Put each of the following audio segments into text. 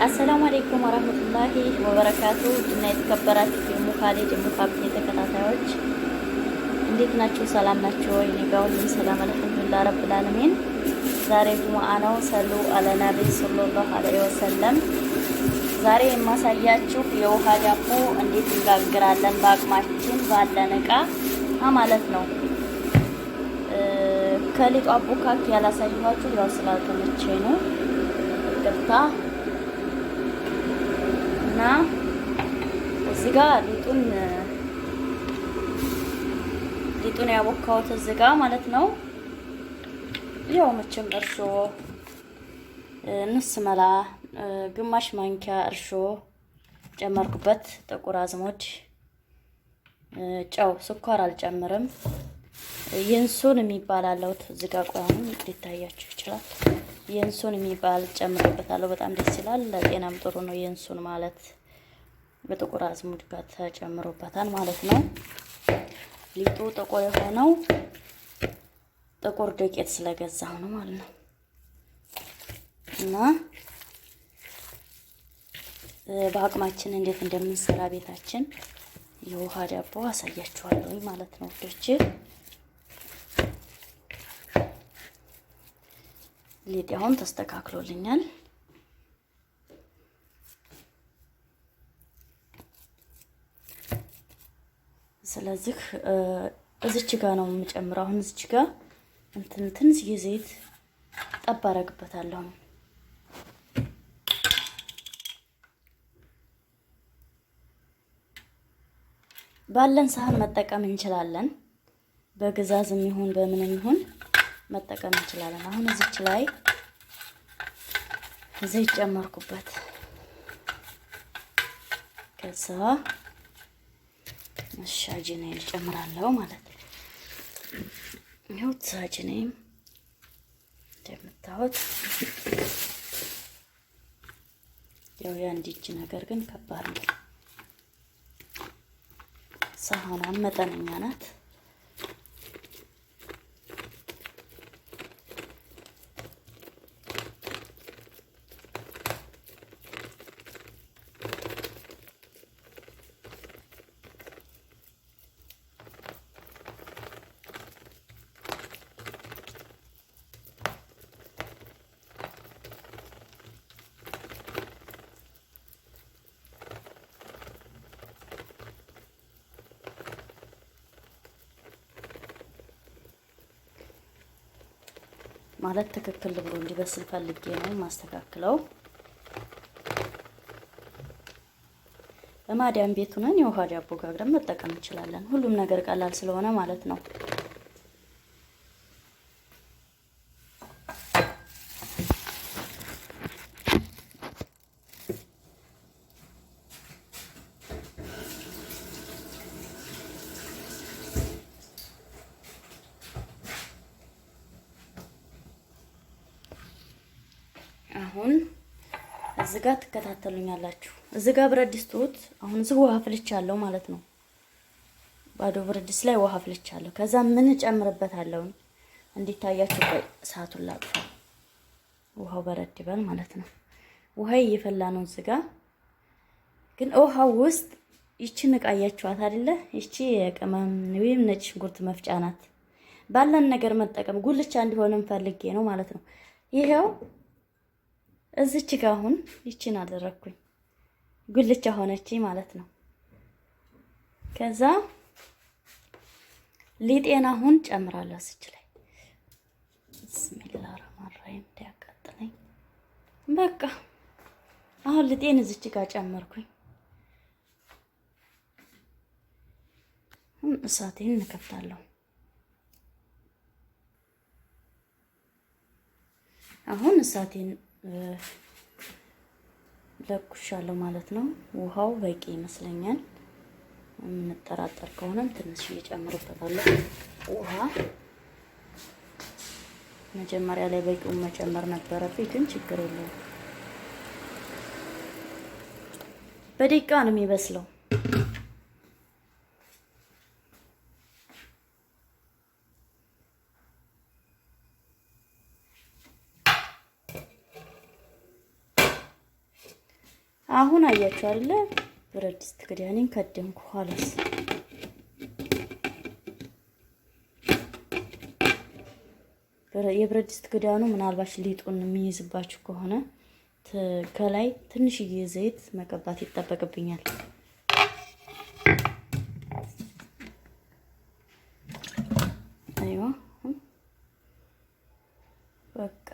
አሰላሙ አለይኩም ወራህመቱላሂ ወበረካቱ እና የተከበራችሁ የሙካሌድ የሙካብቴ ተከታታዮች እንዴት ናችሁ? ሰላም ናችሁ ወይ? እኔ ጋር ሁሉም ሰላም አልሐምዱሊላህ ረብል ዓለሚን። ዛሬ ጁሙአ ነው። ሰሉ አለ ነብይ ሰለላሁ ዐለይሂ ወሰለም። ዛሬ የማሳያችሁ የውሃ ዳቦ እንዴት እንጋግራለን በአቅማችን ባለን እቃ ማለት ነው። ከሊጡ አቦካክ ያላሳየኋችሁ ያው ስላልተመቸኝ ነው። ይቅርታ። እና እዚህ ጋር ሊጡን ያቦካሁት እዚህ ጋር ማለት ነው። ያው መቼም እርሾ ንስ መላ ግማሽ ማንኪያ እርሾ ጨመርኩበት፣ ጥቁር አዝሙድ፣ ጨው፣ ስኳር አልጨምርም። የንሱን የሚባል አለው እዚህ ጋር ቆያም ሊታያችሁ ይችላል። የንሱን የሚባል ጨምርበታለሁ። በጣም ደስ ይላል፣ ለጤናም ጥሩ ነው። የንሱን ማለት በጥቁር አዝሙድ ጋር ተጨምሮበታል ማለት ነው። ሊጡ ጥቁር የሆነው ጥቁር ዱቄት ስለገዛሁ ነው ማለት ነው። እና በአቅማችን እንዴት እንደምንሰራ ቤታችን የውሃ ዳቦ አሳያችኋለሁ ማለት ነው ውዶቼ። ሊጤ አሁን ተስተካክሎልኛል። ስለዚህ እዚች ጋር ነው የምጨምረው። አሁን እዚች ጋር ትንሽ ዘይት ጠብ አደርግበታለሁ። ባለን ሳህን መጠቀም እንችላለን። በግዛዝም ይሁን በምንም ይሁን መጠቀም እንችላለን። አሁን እዚች ላይ ዘይት ጨመርኩበት። ከዛ አጂኔን ጨምራለሁ ማለት ነው። ይኸው አጂኔም እንደምታዩት ያው የአንድ እጅ ነገር ግን ከባድ ነው። ሳህኗም መጠነኛ ናት። ማለት ትክክል ብሎ እንዲበስል ፈልጌ ነው ማስተካክለው። በማዲያም ቤት ሆነን የውሃ ዳቦ ጋግረን መጠቀም እንችላለን። ሁሉም ነገር ቀላል ስለሆነ ማለት ነው። አሁን እዚህ ጋር ትከታተሉኛላችሁ። እዚህ ጋር ብረት ድስት አሁን እዚህ ውሃ ፍልቻለሁ ማለት ነው። ባዶ ብረት ድስት ላይ ውሃ ፍልቻለሁ። ከዛ ምን ጨምርበታለሁ እንዲታያችሁ። ቆይ እሳቱን ላጥፋ፣ ውሃው በረድ ይበል ማለት ነው። ውሃ እየፈላ ነው። እዚህ ጋር ግን ውሃው ውስጥ ይቺን እቃ አያችኋት አይደለ? ይቺ የቅመም ወይም ነጭ ሽንኩርት መፍጫ ናት። ባለን ነገር መጠቀም ጉልቻ እንዲሆን ፈልጌ ነው ማለት ነው። ይሄው እዚች ጋር አሁን ይቺን አደረኩኝ፣ ጉልቻ ሆነች ማለት ነው። ከዛ ሊጤን አሁን ጨምራለሁ እዚች ላይ። ቢስሚላህ ረህማን ረሂም እንዳያቃጥለኝ። በቃ አሁን ሊጤን እዚች ጋር ጨመርኩኝ። እሳቴን እንከፍታለሁ። አሁን እሳቴን ለኩሻለሁ ማለት ነው። ውሃው በቂ ይመስለኛል። የምንጠራጠር ከሆነም ትንሽ እየጨምሩበታለሁ። ውሃ መጀመሪያ ላይ በቂውን መጨመር ነበረብኝ፣ ግን ችግር የለውም። በደቂቃ ነው የሚበስለው። አሁን አያችሁ አይደለ? ብረት ድስት ክዳኔን ከደንኩ ኋላስ የብረት ድስት ክዳኑ ምናልባት ሊጡን የሚይዝባችሁ ከሆነ ከላይ ትንሽዬ ዘይት መቀባት ይጠበቅብኛል። አይዋ በቃ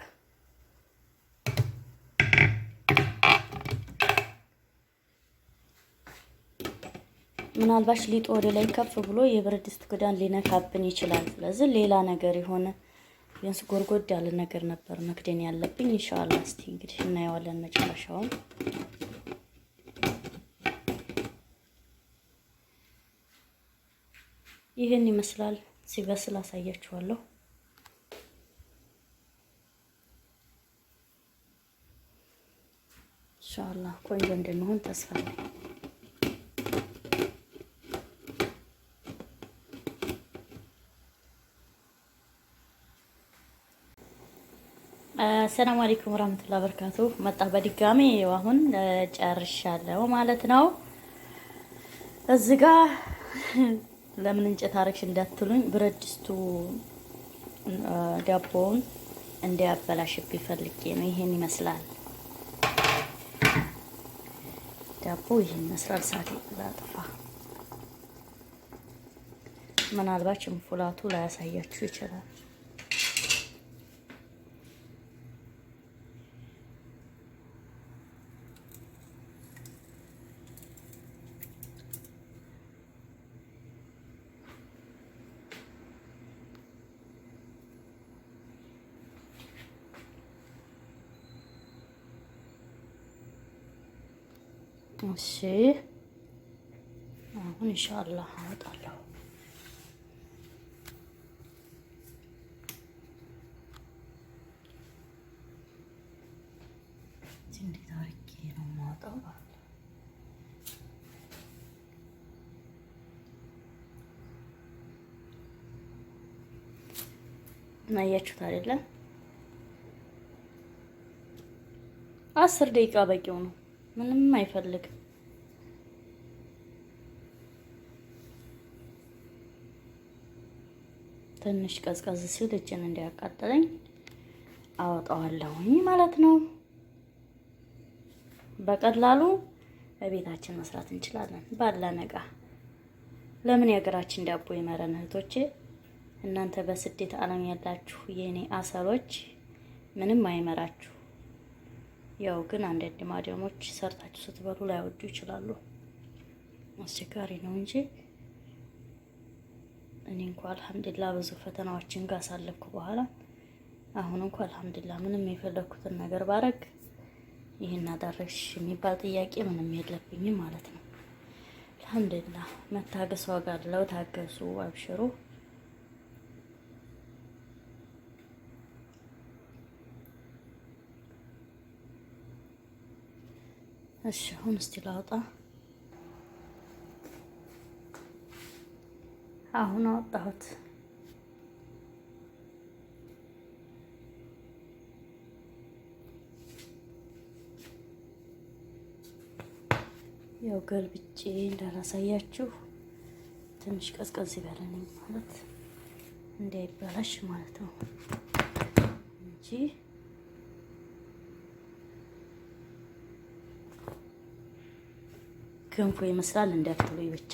ምናልባት ሊጡ ወደ ላይ ከፍ ብሎ የብረት ድስት ክዳን ሊነካብን ይችላል። ስለዚህ ሌላ ነገር የሆነ ቢያንስ ጎርጎድ ያለ ነገር ነበር መክደን ያለብኝ። ኢንሻአላህ እስቲ እንግዲህ እናየዋለን መጨረሻውን። ይሄን ይመስላል። ሲበስል አሳያችኋለሁ። ኢንሻአላህ ቆንጆ እንደሚሆን ተስፋ አለኝ። ሰላም አለይኩም ወራህመቱላሂ ወበረካቱ። መጣ በድጋሚ አሁን ጨርሻለሁ ማለት ነው። እዚህ ጋር ለምን እንጨት አረግሽ እንዳትሉኝ፣ ብረት ድስቱ ዳቦውን እንዲያበላሽብኝ ፈልጌ ነው። ይሄን ይመስላል ዳቦ፣ ይሄን ይመስላል። ሳቴ ላጥፋ። ምናልባት እንፉላቱ ላያሳያችሁ ይችላል። እሺ አሁን ኢንሻአላህ አወጣለሁ። እንዴት አድርጌ ነው የማወጣው? አያችሁት አይደለ? 10 ደቂቃ በቂው ነው። ምንም አይፈልግም። ትንሽ ቀዝቀዝ ሲል እጄን እንዲያቃጥለኝ አወጣዋለሁኝ ማለት ነው። በቀላሉ በቤታችን መስራት እንችላለን ባለን እቃ። ለምን የሀገራችን ዳቦ ይመረን እህቶቼ። እናንተ በስደት ዓለም ያላችሁ የኔ አሰሎች ምንም አይመራችሁ። ያው ግን አንዳንድ ማዳሞች ሰርታችሁ ስትበሉ ላይወዱ ይችላሉ። አስቸጋሪ ነው እንጂ እኔ እንኳን አልሐምዱሊላህ ብዙ ፈተናዎችን ጋር አሳለፍኩ በኋላ አሁን እንኳን አልሐምዱሊላህ ምንም የፈለኩትን ነገር ባረግ ይሄን አደረግሽ የሚባል ጥያቄ ምንም የለብኝም ማለት ነው። አልሐምዱሊላህ መታገስ ዋጋ አለው። ታገሱ፣ አብሽሩ። እሺ አሁን እስቲ ላውጣ። አሁን አወጣሁት። ያው ገልብጬ እንዳላሳያችሁ ትንሽ ቀዝቀዝ ይበለን ማለት እንዳይበላሽ ማለት ነው እንጂ ክንፉ ይመስላል እንዳትሉኝ ብቻ።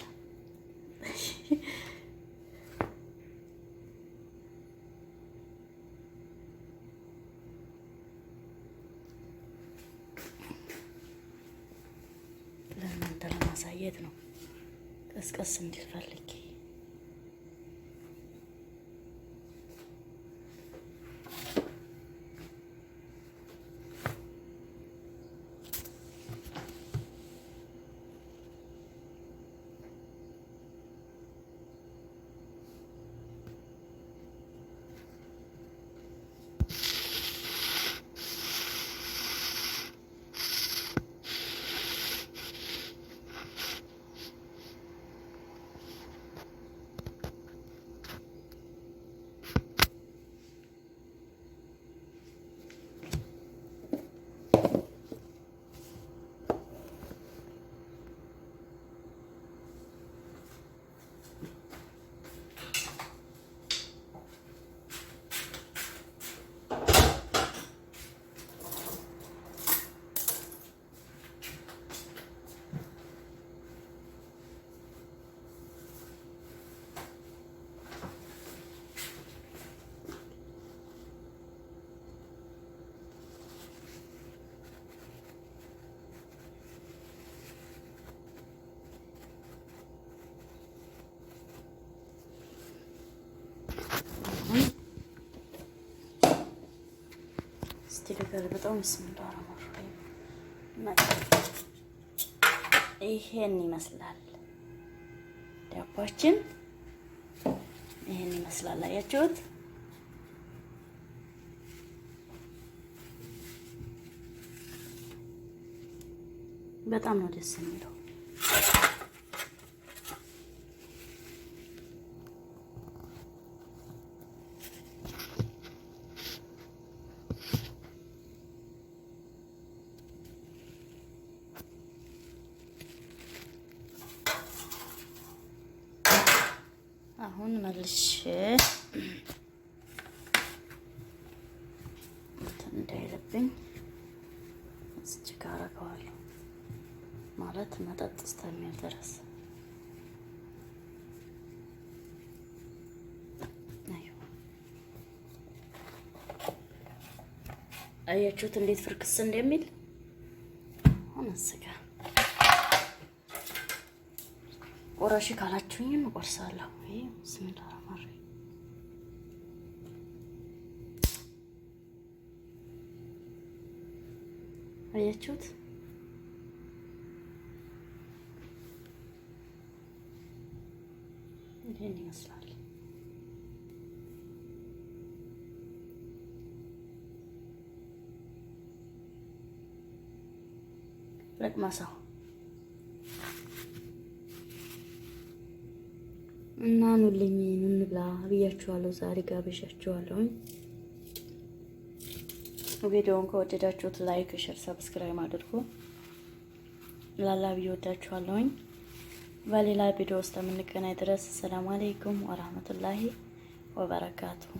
ለእናንተ ለማሳየት ነው ቀስቀስ እንዲል ፈልጌ። ስንገልብጠው ቢስሚላህ ይሄን ይመስላል ዳቦአችን። ይሄን ይመስላል። አያችሁት? በጣም ነው ደስ የሚለው። አሁን መልሼ እንዳይለብኝ እዚህ ጋር አደርገዋለሁ ማለት መጠጥ እስከሚል ድረስ። አያችሁት እንዴት ፍርክስ እንደሚል። አሁን እዚህ ጋር ቆራሽ ካላችሁኝም እቆርሳለሁ። ይሄ ብስሚላህ ረህማን ረሂም። አያችሁት? ይሄን ይመስላል። ለቅማሳው እና ኑልኝ እንብላ ብያችኋለሁ። ዛሬ ጋብዣችኋለሁ። ቪዲዮውን ከወደዳችሁት ላይክ፣ ሼር፣ ሰብስክራይብ አድርጉ። ላላ ብዬ ወዳችኋለሁ። በሌላ ቪዲዮ ውስጥ የምንገናኝ ድረስ ሰላም አለይኩም ወራህመቱላሂ ወበረካቱሁ።